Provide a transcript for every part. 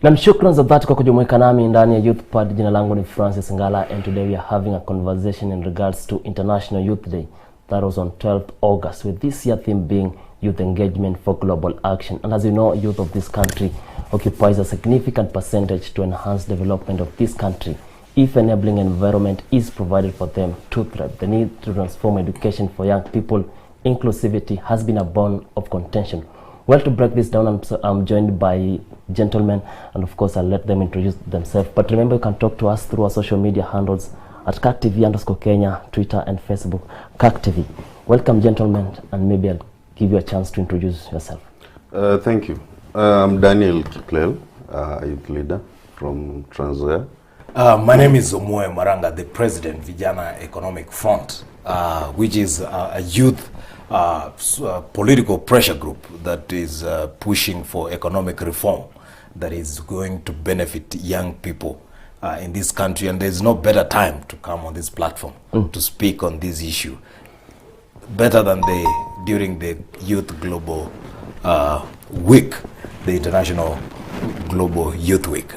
Na shukran za dhati kwa kujumuika nami ndani ya Youthpad. Jina langu ni Francis Ngala, and today we are having a conversation in regards to International Youth Day that was on 12th August, with this year theme being youth engagement for global action. And as you know, youth of this country occupies a significant percentage to enhance development of this country. If enabling environment is provided for them to thrive, the need to transform education for young people, inclusivity has been a bone of contention. Well, to break this down, I'm joined by gentlemen, and of course I'll let them introduce themselves. But remember, you can talk to us through our social media handles at CACTV_Kenya, Twitter and Facebook, CACTV. Welcome, gentlemen, and maybe I'll give you a chance to introduce yourself. Thank you. I'm Daniel Kiplel, youth leader from Transoya. My name is Omoe Maranga, the President, Vijana Economic Front, which is a youth political pressure group that is pushing for economic reform that is going to benefit young people in this country. And there's no better time to come on this platform to speak on this issue, better than during the Youth Global Week, the International Global Youth Week.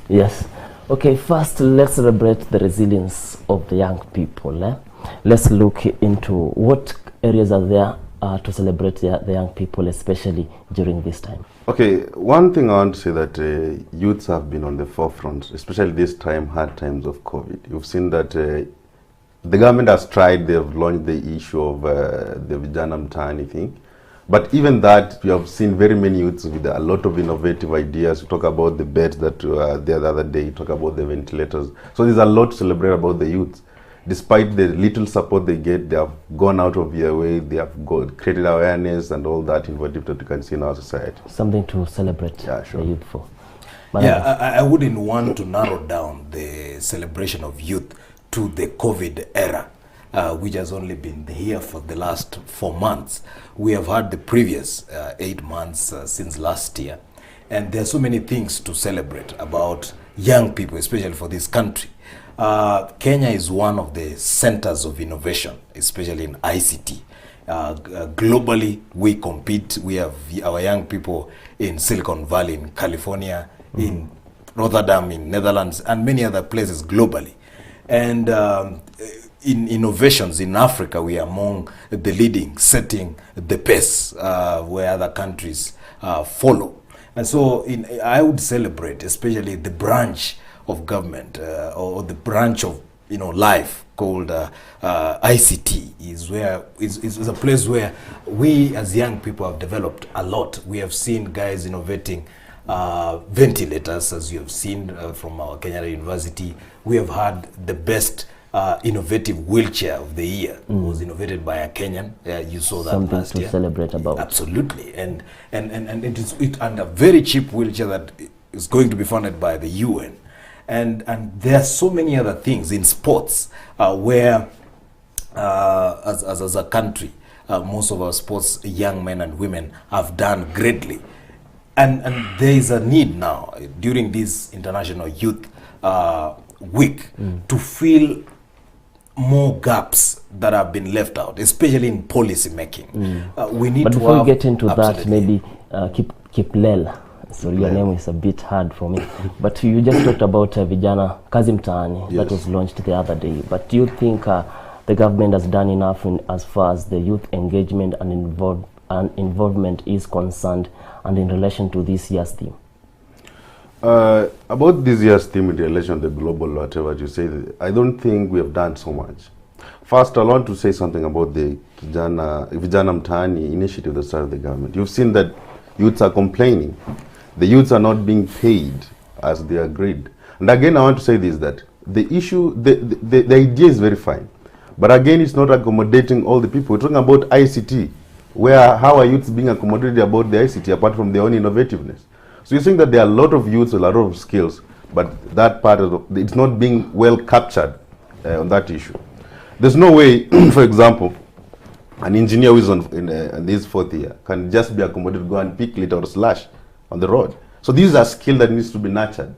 Yes. Okay, first let's celebrate the resilience of the young people. Let's look into what areas are there to celebrate the young people, especially during this time. Okay, one thing I want to say that youths have been on the forefront, especially this time, hard times of COVID. You've seen that the government has tried, they've launched the issue of the Vijana Mtaani thing. But even that, we have seen very many youths with a lot of innovative ideas. We talk about the beds that the other day, talk about the ventilators. So there's a lot to celebrate about the youths. Despite the little support they get, they have gone out of their way, they have created awareness and all that innovative that you can see in our society. Something to celebrate the youth for. I wouldn't want to narrow down the celebration of youth to the COVID era, which has only been here for the last 4 months. We have had the previous 8 months since last year. And there are so many things to celebrate about young people, especially for this country. Kenya is one of the centers of innovation, especially in ICT. Globally, we compete. We have our young people in Silicon Valley, in California, in Rotterdam, in Netherlands, and many other places globally. And in innovations in Africa, we are among the leading, setting the pace where other countries follow. And so I would celebrate, especially the branch of government or the branch of life called ICT is a place where we as young people have developed a lot. We have seen guys innovating ventilators, as you have seen from our Kenyattas University. We have had the best innovative wheelchair of the year. It was innovated by a Kenyan. You saw that something last to year. Celebrate about. Absolutely, and it and a very cheap wheelchair that is going to be funded by the UN. And there are so many other things in sports where as a country, most of our sports young men and women have done greatly. And there is a need now during this International Youth Week to fill more gaps that have been left out, especially in policy making. We need but to before we get into that, absolutely. maybe Kiplel. Sorry, your name is a bit hard for me. But you just talked about Vijana Kazi Mtaani that was launched the other day. But do you think the government has done enough as far as the youth engagement and involvement is concerned, and in relation to this year's theme? About this year's theme in relation to the global, whatever you say, I don't think we have done so much. First, I want to say something about the Vijana Mtaani initiative that started the government. You've seen that youths are complaining. The youths are not being paid as they agreed. And again, I want to say this, that the issue, the idea is very fine. But again, it's not accommodating all the people. We're talking about ICT. How are youths being accommodated about the ICT apart from their own innovativeness? So you're saying that there are a lot of youths with a lot of skills, but that part of it's not being well captured on that issue. There's no way, for example, an engineer who is in his 4th year can just be accommodated, go and pick litter or slash on the road. So these are skills that needs to be nurtured.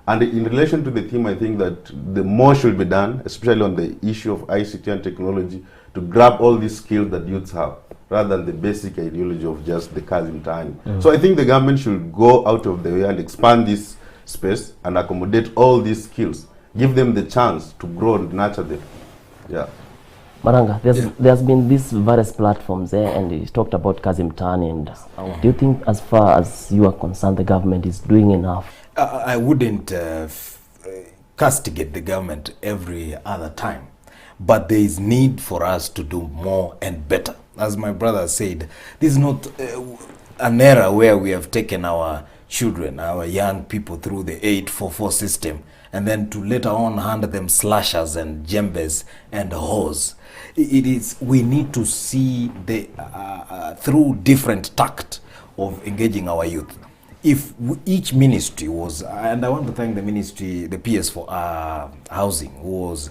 And in relation to the theme, I think that the more should be done, especially on the issue of ICT and technology, to grab all these skills that youths have, rather than the basic ideology of just the kazi mtaani. So I think the government should go out of the way and expand this space and accommodate all these skills, give them the chance to grow and nurture them. Yeah. Maranga, there's been these various platforms there, and you talked about kazi mtaani, and do you think, as far as you are concerned, the government is doing enough? I wouldn't castigate the government every other time, but there is need for us to do more and better. As my brother said, this is not an era where we have taken our children, our young people through the 844 system, and then to later on hand them slashers and jembes and hoes. It is, we need to see the through different tact of engaging our youth. If each ministry was, and I want to thank the ministry, the PS for housing, who's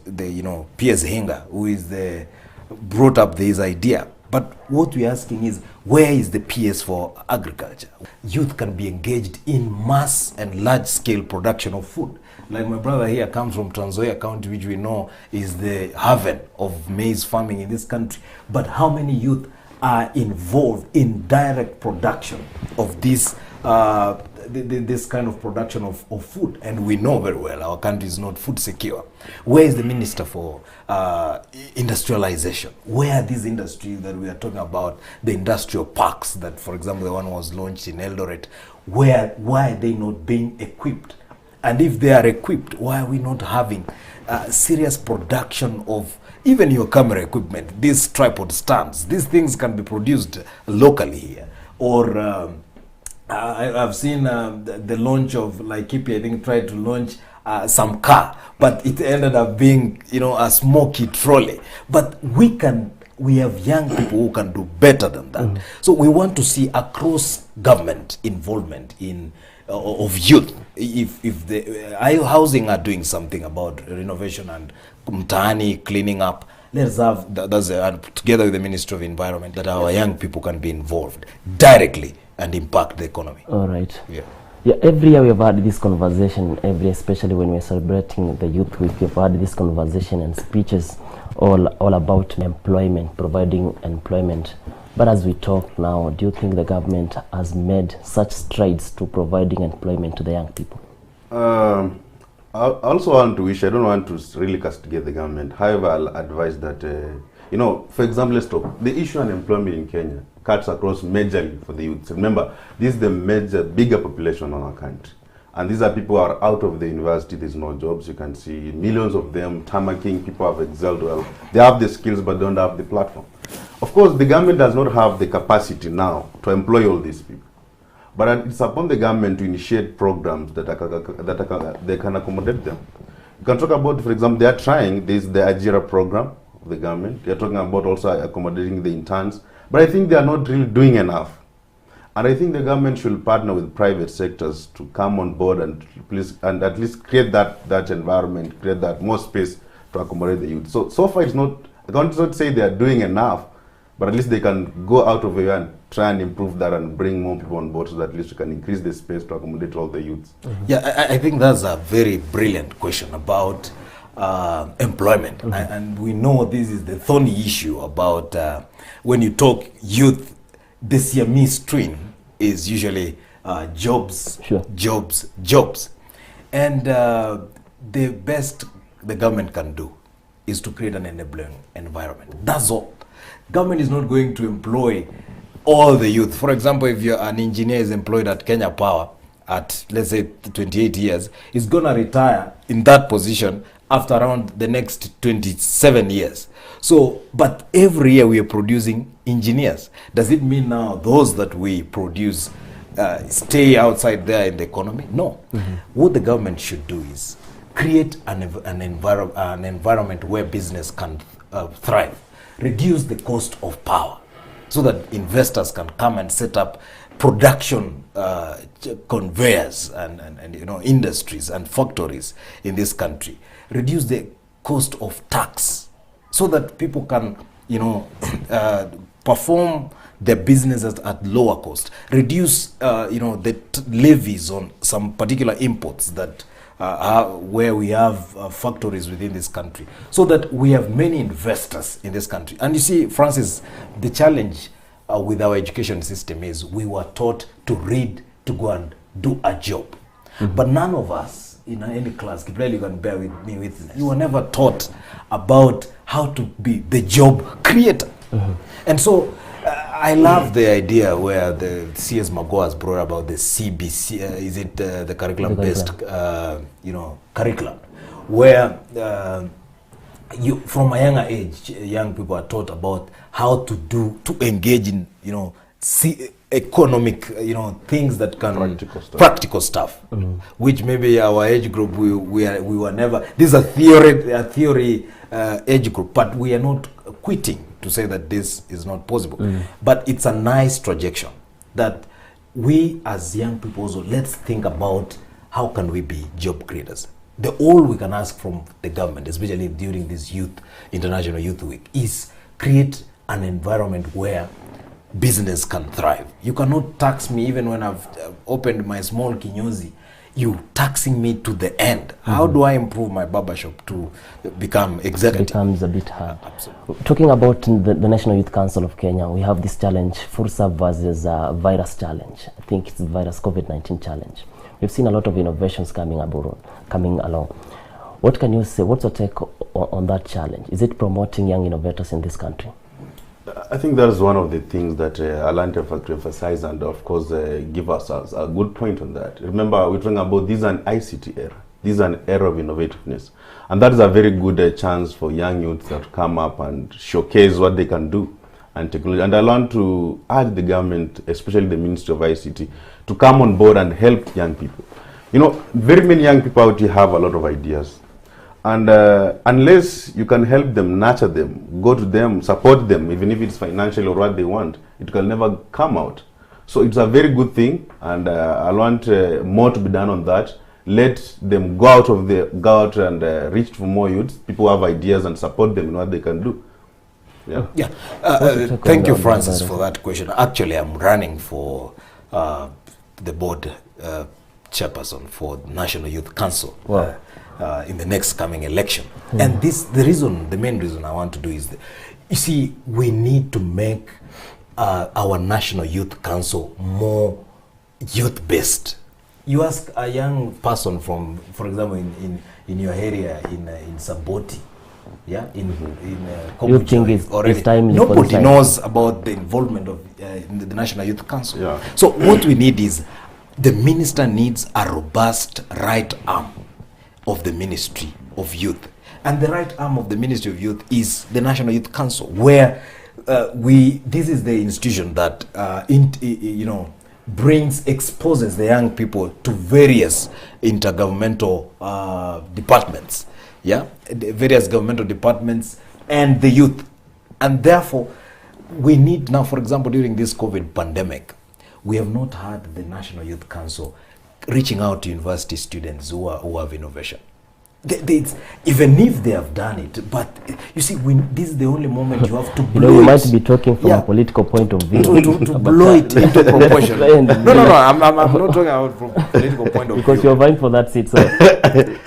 the PS Hinga, who is the brought up this idea. But what we're asking is, where is the PS for agriculture? Youth can be engaged in mass and large-scale production of food. Like my brother here comes from Trans Nzoia County, which we know is the haven of maize farming in this country. But how many youth are involved in direct production of this this kind of production of food? And we know very well our country is not food secure. Where is the minister for industrialization? Where are these industries that we are talking about, the industrial parks that, for example, the one was launched in Eldoret? Why are they not being equipped? And if they are equipped, why are we not having serious production of even your camera equipment, these tripod stands? These things can be produced locally here. Or I've seen the launch of, like Kipi, I think, tried to launch some car, but it ended up being, a smoky trolley. But we have young people who can do better than that. So we want to see across government involvement in of youth. If the housing are doing something about renovation and mtaani cleaning up, let's have together with the Ministry of Environment, that our young people can be involved directly and impact the economy. All right. Yeah, every year we've had this conversation, especially when we're celebrating the Youth Week, we've had this conversation and speeches all about employment, providing employment. But as we talk now, do you think the government has made such strides to providing employment to the young people? I also want to wish, I don't want to really castigate the government. However, I'll advise that, for example, let's talk. The issue of unemployment in Kenya cuts across majorly for the youth. Remember, this is the bigger population on our country. And these are people who are out of the university, there's no jobs. You can see millions of them tamarking, people have excelled well. They have the skills, but don't have the platform. Of course, the government does not have the capacity now to employ all these people. But it's upon the government to initiate programs that they can accommodate them. You can talk about, for example, they are trying, there's the jira program of the government. They are talking about also accommodating the interns. But I think they are not really doing enough. And I think the government should partner with private sectors to come on board and at least create that environment, create that more space to accommodate the youth. So far it's not, I can't not say they are doing enough, but at least they can go out of the way and try and improve that and bring more people on board so that at least we can increase the space to accommodate all the youths. Yeah, I think that's a very brilliant question about employment. And we know this is the thorny issue about when you talk youth, the Siamese twin is usually jobs, jobs. And the best the government can do is to create an enabling environment. That's all. Government is not going to employ all the youth. For example, if you're an engineer is employed at Kenya Power at, let's say, 28 years, he's going to retire in that position after around the next 27 years. So, but every year we are producing engineers. Does it mean now those that we produce stay outside there in the economy? No. What the government should do is create an environment where business can thrive, reduce the cost of power, so that investors can come and set up production conveyors and industries and factories in this country, reduce the cost of tax, so that people can perform their businesses at lower cost, reduce the levies on some particular imports that where we have factories within this country, so that we have many investors in this country. And you see, Francis, the challenge with our education system is we were taught to read to go and do a job. But none of us in any class, Kiprel, you can bear with me witness, you were never taught about how to be the job creator. And so I love the idea where the CS Magoa has brought about the CBC, is it the curriculum-based, curriculum, where you, from a younger age, young people are taught about how to engage in, economic, things that can practical stuff, which maybe our age group we were never. This is a theory age group, but we are not quitting to say that this is not possible. But it's a nice projection that we as young people also, let's think about how can we be job creators. All we can ask from the government, especially during this International Youth Week, is create an environment where business can thrive. You cannot tax me even when I've opened my small kinyozi. You taxing me to the end. How do I improve my barbershop to become executive? It becomes a bit hard. Absolutely. Talking about the National Youth Council of Kenya, we have this challenge, Fursa versus virus challenge. I think it's the virus COVID-19 challenge. We've seen a lot of innovations coming along. What can you say? What's your take on that challenge? Is it promoting young innovators in this country? I think that is one of the things that I learned to emphasize, and of course give us a good point on that. Remember, we're talking about this is an ICT era. This is an era of innovativeness. And that is a very good chance for young youths that come up and showcase what they can do and technology. And I want to urge the government, especially the Ministry of ICT, to come on board and help young people. Very many young people out here have a lot of ideas. And unless you can help them, nurture them, go to them, support them, even if it's financial or what they want, it can never come out. So it's a very good thing, and I want more to be done on that. Let them go out and reach for more youths, people who have ideas, and support them in what they can do. Thank you, Francis, for that question. Actually, I'm running for the board chairperson for National Youth Council. Wow. In the next coming election. And the main reason I want to do is, you see, we need to make our National Youth Council more youth-based. You ask a young person from, for example, in your area, in Saboti, you think it's time nobody knows about the involvement of the National Youth Council. Yeah. So what we need is, the minister needs a robust right arm of the Ministry of Youth. And the right arm of the Ministry of Youth is the National Youth Council, where this is the institution that exposes the young people to various intergovernmental departments, the various governmental departments and the youth. And therefore, we need now, for example, during this COVID pandemic, we have not had the National Youth Council reaching out to university students who have innovation. Even if they have done it, but you see, this is the only moment you have to blow you it. might be talking from a political point of view. To blow it into proportion. I'm not talking about from political point of view. Because you're vying for that seat, so.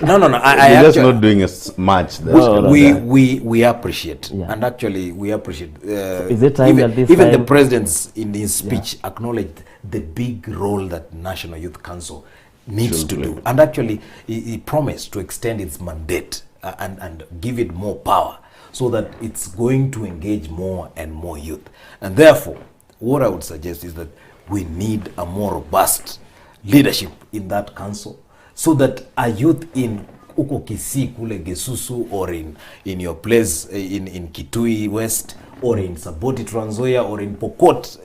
No. You're just not doing as much. We appreciate, and actually we appreciate. Is it time that this even time the president in his speech acknowledged the big role that National Youth Council needs to do, and actually he promised to extend its mandate and give it more power, so that it's going to engage more and more youth. And therefore, what I would suggest is that we need a more robust leadership in that council, so that a youth in uko Kisii kule Gesusu, or in your place in Kitui West, or in Saboti Trans Nzoia, or in Pokot,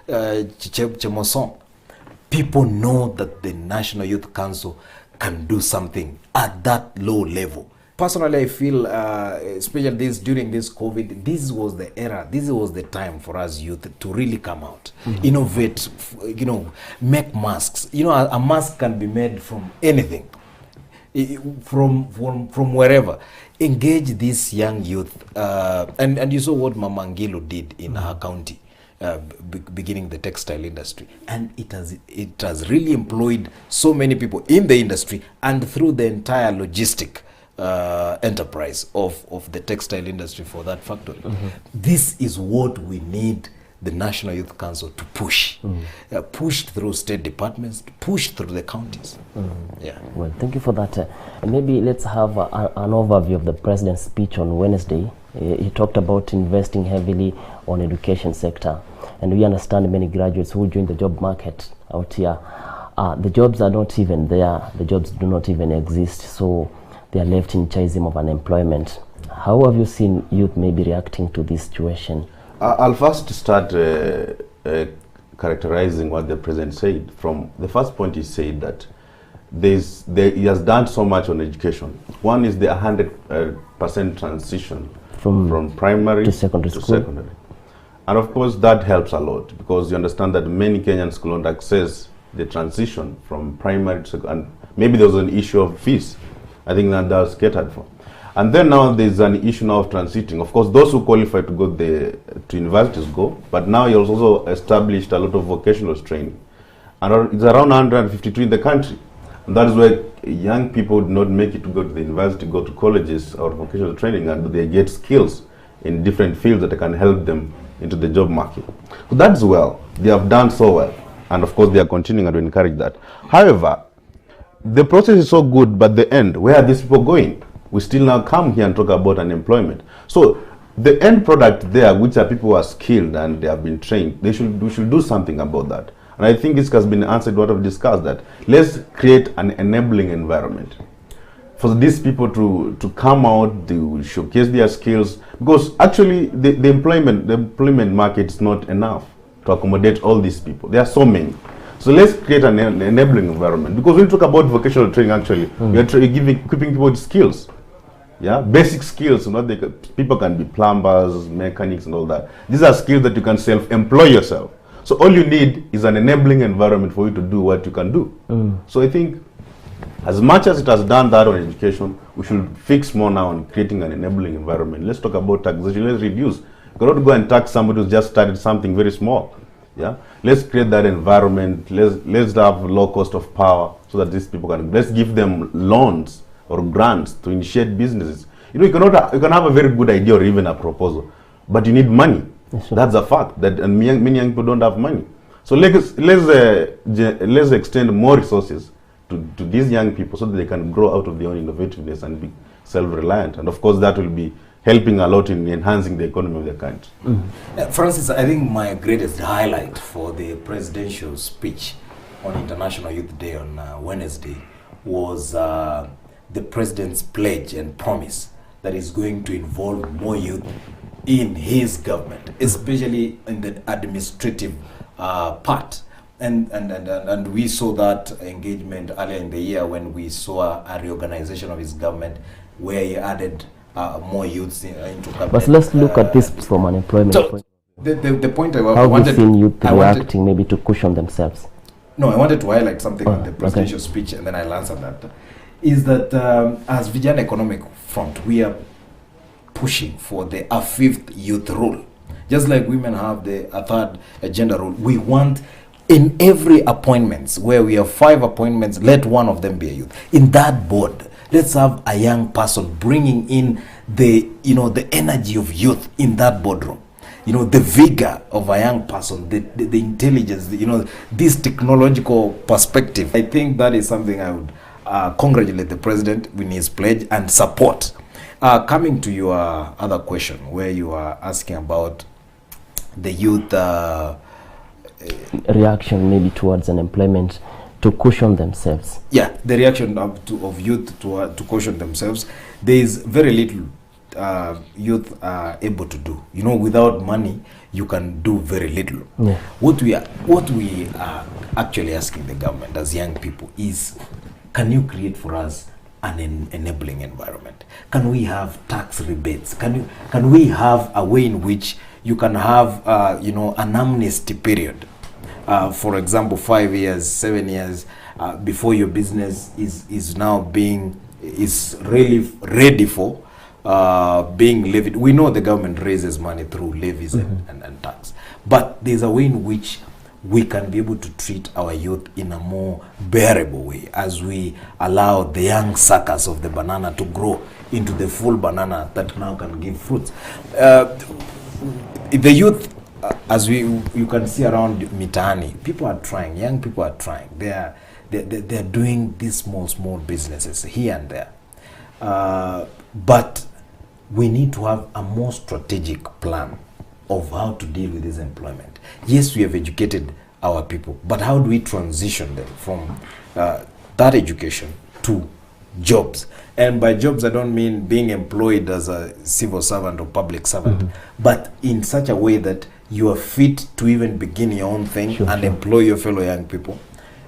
Chemoson, people know that the National Youth Council can do something at that low level. Personally, I feel, especially during this COVID, this was the era, this was the time for us youth to really come out, innovate, make masks. A mask can be made from anything, from wherever. Engage this young youth, and you saw what Mama Ngilu did in her county. beginning the textile industry, and it has really employed so many people in the industry and through the entire logistic enterprise of the textile industry for that factory. This is what we need the National Youth Council to push. Push through state departments, push through the counties. Yeah. Well, thank you for that. And maybe let's have an overview of the president's speech on Wednesday. He talked about investing heavily on education sector, and we understand many graduates who join the job market out here. The jobs are not even there. The jobs do not even exist, so they are left in chasm of unemployment. How have you seen youth maybe reacting to this situation? I'll first start characterizing what the president said. From the first point, he said that he has done so much on education. One is the 100% transition from primary to secondary school. And of course, that helps a lot, because you understand that many Kenyans couldn't access the transition from primary to secondary. And maybe there was an issue of fees. I think that was catered for. And then now there's an issue now of transiting. Of course, those who qualify to go to universities go, but now he also established a lot of vocational training. And it's around 152 in the country. And that is where young people do not make it to go to the university, go to colleges or vocational training, and they get skills in different fields that can help them into the job market. So that's well. They have done so well. And of course, they are continuing to encourage that. However, the process is so good, but the end, where are these people going? We still now come here and talk about unemployment. So the end product there, which are people who are skilled and they have been trained, we should do something about that. And I think this has been answered what I've discussed, that let's create an enabling environment for these people to come out, to showcase their skills, because actually the employment market is not enough to accommodate all these people. There are so many. So let's create an enabling environment, because when we talk about vocational training, actually, we are equipping people with skills. Yeah, basic skills. People can be plumbers, mechanics, and all that. These are skills that you can self-employ yourself. So all you need is an enabling environment for you to do what you can do. So I think, as much as it has done that on education, we should fix more now on creating an enabling environment. Let's talk about taxation. Let's reduce. You cannot go and tax somebody who's just started something very small. Yeah, let's create that environment. Let's have low cost of power so that these people can. Let's give them loans or grants to initiate businesses. You can have a very good idea or even a proposal, but you need money. Yes, that's a fact. And many young people don't have money. So let's extend more resources to these young people so that they can grow out of their own innovativeness and be self-reliant. And of course, that will be helping a lot in enhancing the economy of the country. Francis, I think my greatest highlight for the presidential speech on International Youth Day on Wednesday was the president's pledge and promise that is going to involve more youth in his government, especially in the administrative part. And we saw that engagement earlier in the year when we saw a reorganization of his government where he added more youths into cabinet. But let's look at this from an employment point. The point I How wanted... have you seen youth reacting maybe to cushion themselves? No, I wanted to highlight something on the presidential speech, and then I'll answer that. Is that as Vijana Economic Front, we are pushing for a fifth youth rule. Just like women have a third gender rule, we want in every appointments, where we have 5 appointments, let one of them be a youth. In that board, let's have a young person bringing in the energy of youth in that boardroom. The vigor of a young person, the intelligence, this technological perspective. I think that is something I would congratulate the president in his pledge and support. Coming to your other question, where you are asking about the youth reaction maybe towards unemployment to cushion themselves. Yeah, the reaction of youth to cushion themselves. There is very little youth are able to do. Without money, you can do very little. Yeah. What we are actually asking the government as young people is, can you create for us an enabling environment? Can we have tax rebates? Can we have a way in which you can have an amnesty period? For example, 5 years, 7 years before your business is really ready for being levied. We know the government raises money through levies and tax, but there's a way in which we can be able to treat our youth in a more bearable way as we allow the young suckers of the banana to grow into the full banana that now can give fruits. The youth, as you can see around Mitaani, people are trying, young people are trying. They're doing these small businesses here and there. But we need to have a more strategic plan of how to deal with this employment. Yes, we have educated our people, but how do we transition them from that education to jobs? And by jobs, I don't mean being employed as a civil servant or public servant, but in such a way that you are fit to even begin your own thing and employ your fellow young people.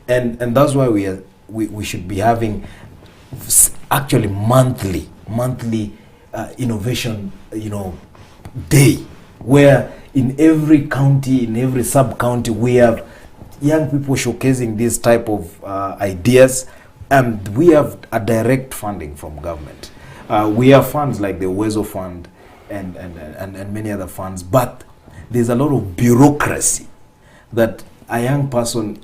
And that's why we should be having actually monthly innovation, day, where in every county, in every sub-county, we have young people showcasing this type of ideas, and we have a direct funding from government. We have funds like the Uwezo Fund and many other funds, but there's a lot of bureaucracy that a young person,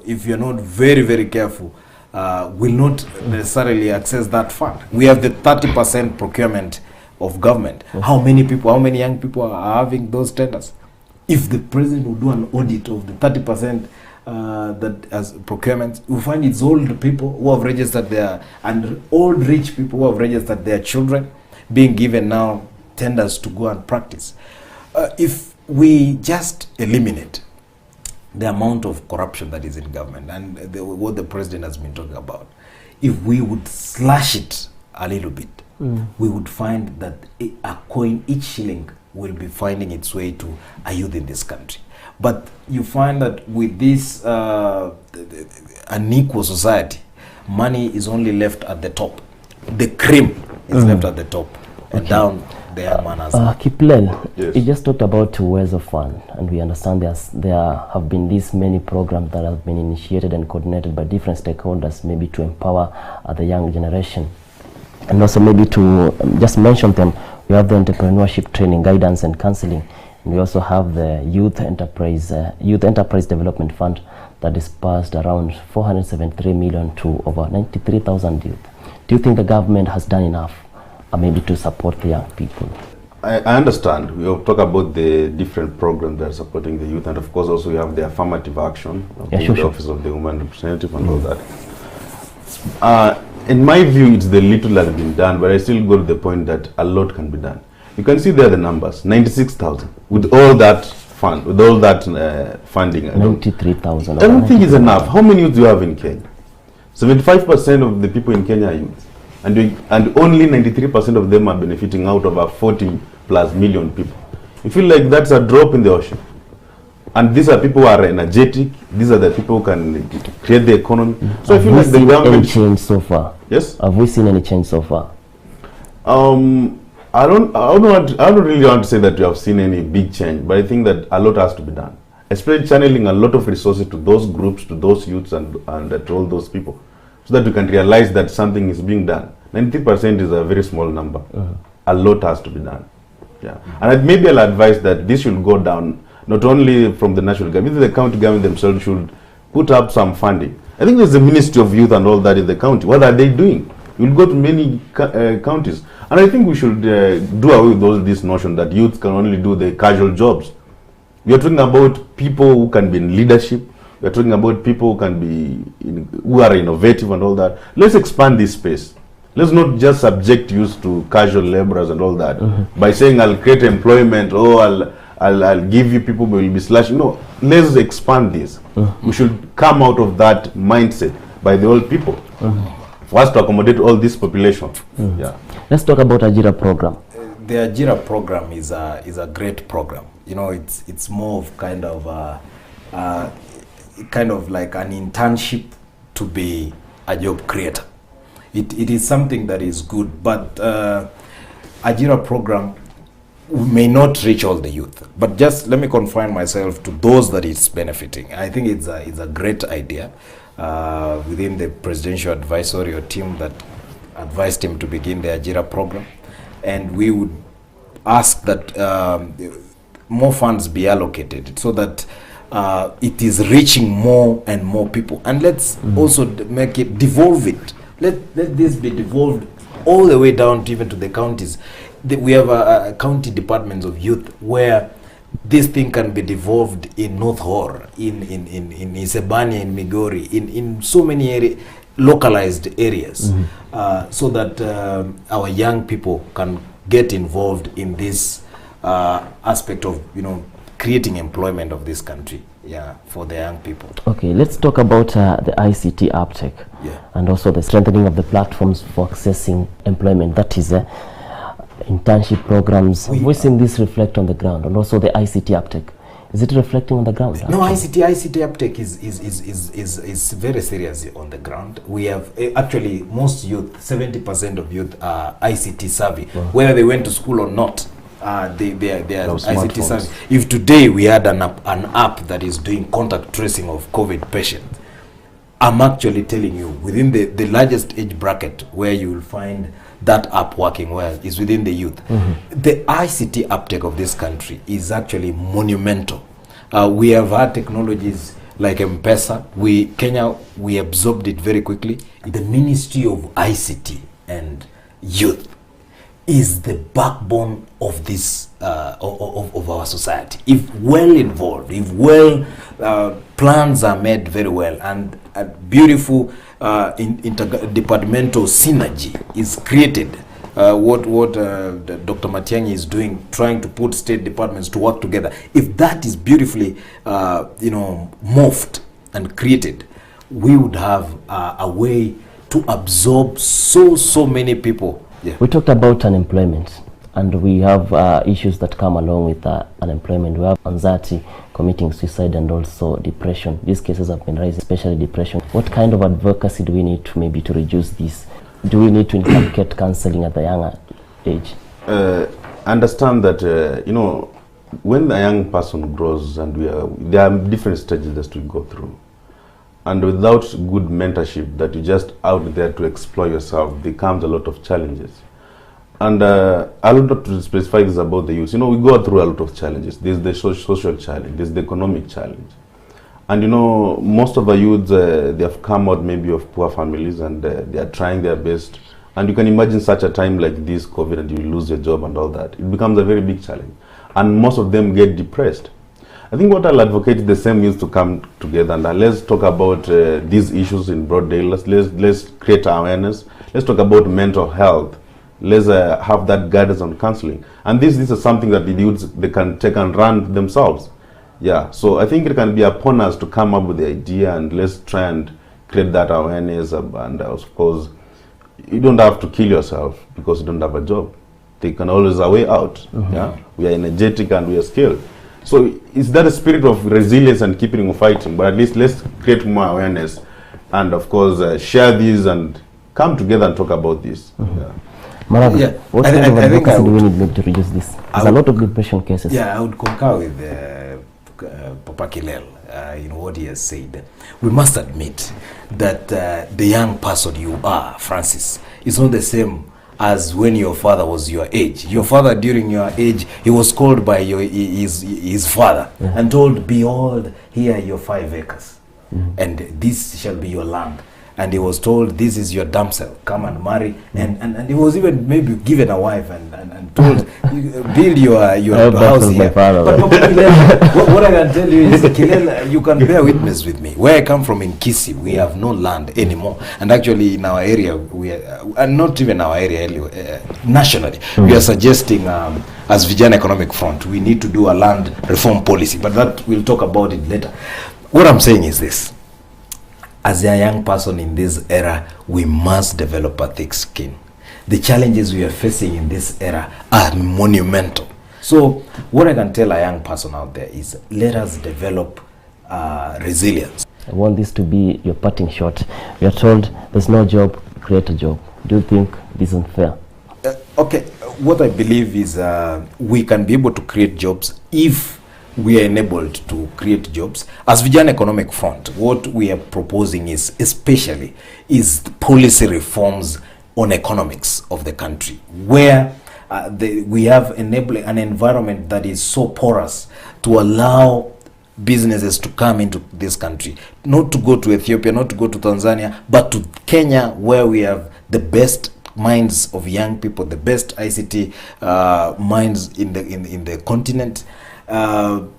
if you're not very, very careful, will not necessarily access that fund. We have the 30% procurement of government. How many young people are having those tenders? If the president will do an audit of the 30% that as procurement, you find it's old people who have registered their, and old rich people who have registered their children being given now tenders to go and practice. If we just eliminate the amount of corruption that is in government and what the president has been talking about, if we would slash it a little bit, we would find that a coin, each shilling, will be finding its way to a youth in this country. But you find that with this unequal society, money is only left at the top. The cream is left at the top, and down the young man has. Kiplel, Yes. you just talked about Uwezo Fund, and we understand there have been these many programs that have been initiated and coordinated by different stakeholders, maybe to empower the young generation. And also maybe to just mention them, we have the entrepreneurship training, guidance and counseling. And we also have the Youth Enterprise Development Fund that dispersed around 473 million to over 93,000 youth. Do you think the government has done enough maybe to support the young people? I understand. We have talked about the different programs that are supporting the youth, and of course also we have the affirmative action of the Office of the Women Representative and all that. In my view, it's the little that has been done, but I still go to the point that a lot can be done. You can see there the numbers, 96,000. With all that fund, with all that funding. 93,000. I don't think it's enough. How many youth do you have in Kenya? 75% of the people in Kenya are youth. And only 93% of them are benefiting out of a 40 plus million people. You feel like that's a drop in the ocean. And these are people who are energetic. These are the people who can create the economy. So I feel like the government. Any change so far? Yes. Have we seen any change so far? I don't really want to say that we have seen any big change, but I think that a lot has to be done. Especially channeling a lot of resources to those groups, to those youths, and to all those people, so that we can realize that something is being done. 90% is a very small number. A lot has to be done. Yeah, and maybe I'll advise that this should go down. Not only from the national government, the county government themselves should put up some funding. I think there's the Ministry of Youth and all that in the county. What are they doing? You'll go to many counties. And I think we should do away with this notion that youth can only do the casual jobs. We are talking about people who can be in leadership. We are talking about people who can be, who are innovative and all that. Let's expand this space. Let's not just subject youth to casual laborers and all that by saying I'll create employment or I'll give you people who will be slashing. No, let's expand this. We should come out of that mindset by the old people for us to accommodate all this population. Yeah. Let's talk about Ajira program. The Ajira program is a great program. You know, it's more of kind of like an internship to be a job creator. It is something that is good, but Ajira program may not reach all the youth. But just let me confine myself to those that it's benefiting. I think it's a great idea within the presidential advisory or team that advised him to begin the Ajira program. and we would ask that more funds be allocated so that it is reaching more and more people. And let's also make it, devolve it. Let this be devolved all the way down to even to the counties. We have county departments of youth where this thing can be devolved in North Horr, in Isebania, in Migori, in so many localized areas, so that our young people can get involved in this aspect of, creating employment of this country, for the young people. Okay, let's talk about the ICT uptake, and also the strengthening of the platforms for accessing employment. That is internship programs. We've seen this reflect on the ground, and also the ICT uptake. Is it reflecting on the ground? No, ICT uptake is very serious on the ground. We have actually most youth, 70% of youth are ICT savvy, whether they went to school or not. They are ICT savvy. If today we had an app that is doing contact tracing of COVID patients, I'm actually telling you, within the largest age bracket where you will find that app working well is within the youth. The ICT uptake of this country is actually monumental. We have had technologies like M-Pesa. Kenya, we absorbed it very quickly. The Ministry of ICT and Youth is the backbone of this of our society. If well involved, if plans are made very well, and a beautiful interdepartmental synergy is created, what Dr. Matiang'i is doing, trying to put state departments to work together. If that is beautifully morphed and created, we would have a way to absorb so many people. We talked about unemployment, and we have issues that come along with unemployment. We have anxiety, committing suicide, and also depression. These cases have been rising, especially depression. What kind of advocacy do we need to maybe to reduce this? Do we need to inculcate counseling at the younger age? Understand that when a young person grows, and there are different stages that we go through, and without good mentorship, that you're just out there to explore yourself, there comes a lot of challenges. And I would not to specify this about the youth. We go through a lot of challenges. There's the social challenge, there's the economic challenge. And most of the youths, they have come out maybe of poor families, and they are trying their best. And you can imagine such a time like this, COVID, and you lose your job and all that. It becomes a very big challenge. And most of them get depressed. I think what I'll advocate is the same youth to come together, and let's talk about these issues in broad day. Let's create awareness. Let's talk about mental health. Let's have that guidance on counseling. And this is something that the youths, they can take and run themselves. So I think it can be upon us to come up with the idea, and let's try and create that awareness. And of course, you don't have to kill yourself because you don't have a job. There can always a way out. We are energetic and we are skilled. So it's that spirit of resilience and keeping on fighting. But at least let's create more awareness, and of course share these and come together and talk about this. Maravi, what kind of advocacy do we need to reduce this? There's a lot of depression cases. I would concur with Papa Kilel in what he has said. We must admit that the young person you are, Francis, is not the same as when your father was your age. Your father, during your age, he was called by his father and told, behold, here are your 5 acres, and this shall be your land. And he was told, this is your damsel, come and marry. And he was even maybe given a wife and told, build your house here. But Kilel, what I can tell you is, Kilel, you can bear witness with me. Where I come from in Kisi, we have no land anymore. And actually in our area, and not even our area, nationally, we are suggesting, as Vijana Economic Front, we need to do a land reform policy. But that we'll talk about it later. What I'm saying is this. As a young person in this era, we must develop a thick skin. The challenges we are facing in this era are monumental. So what I can tell a young person out there is, let us develop resilience. I want this to be your parting shot. We are told there's no job, create a job. Do you think this is unfair? Okay, what I believe is we can be able to create jobs if we are enabled to create jobs. As Vijana Economic Front, what we are proposing is policy reforms on economics of the country, where we have enabling an environment that is so porous to allow businesses to come into this country, not to go to Ethiopia, not to go to Tanzania, but to Kenya, where we have the best minds of young people, the best ICT minds in the continent, and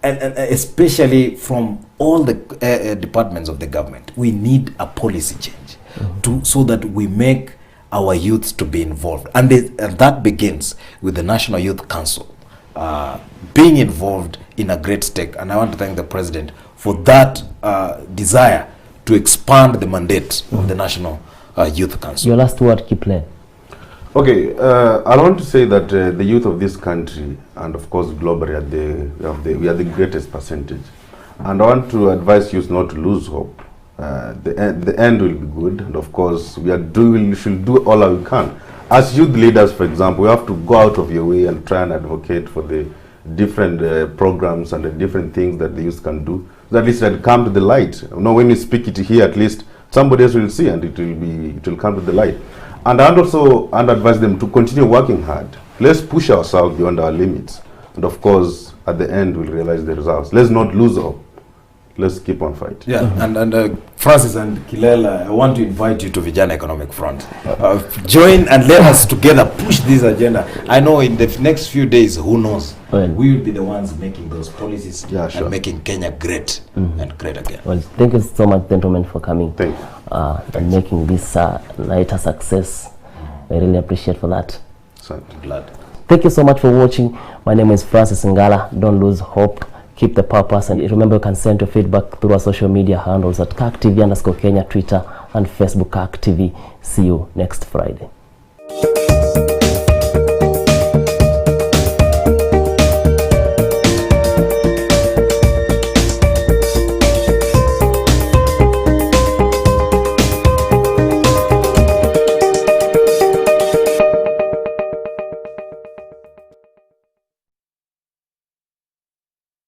especially from all the departments of the government. We need a policy change so that we make our youths to be involved, and that begins with the National Youth Council being involved in a great stake. And I want to thank the President for that desire to expand the mandate of the National Youth Council. Your last word, Kiple. Okay, I want to say that the youth of this country, and of course globally, we are the greatest percentage. And I want to advise youth not to lose hope. The end will be good, and of course we should do all we can. As youth leaders, for example, we have to go out of your way and try and advocate for the different programs and the different things that the youth can do. So at least that come to the light. You know, when we speak it here, at least somebody else will see, and it will come to the light. And I'd also advise them to continue working hard. Let's push ourselves beyond our limits, and of course, at the end, we'll realize the results. Let's not lose hope. Let's keep on fighting. Yeah, and Francis and Kilela, I want to invite you to Vijana Economic Front. Join and let us together push this agenda. I know in the next few days, who knows, we will be the ones making those policies and making Kenya great and great again. Well, thank you so much, gentlemen, for coming. Thank you. And making this night a success. I really appreciate for that. Glad. Thank you so much for watching. My name is Francis Ngala. Don't lose hope. Keep the purpose, and remember you can send your feedback through our social media handles at KAKTV_Kenya, Twitter and Facebook KAKTV. See you next Friday.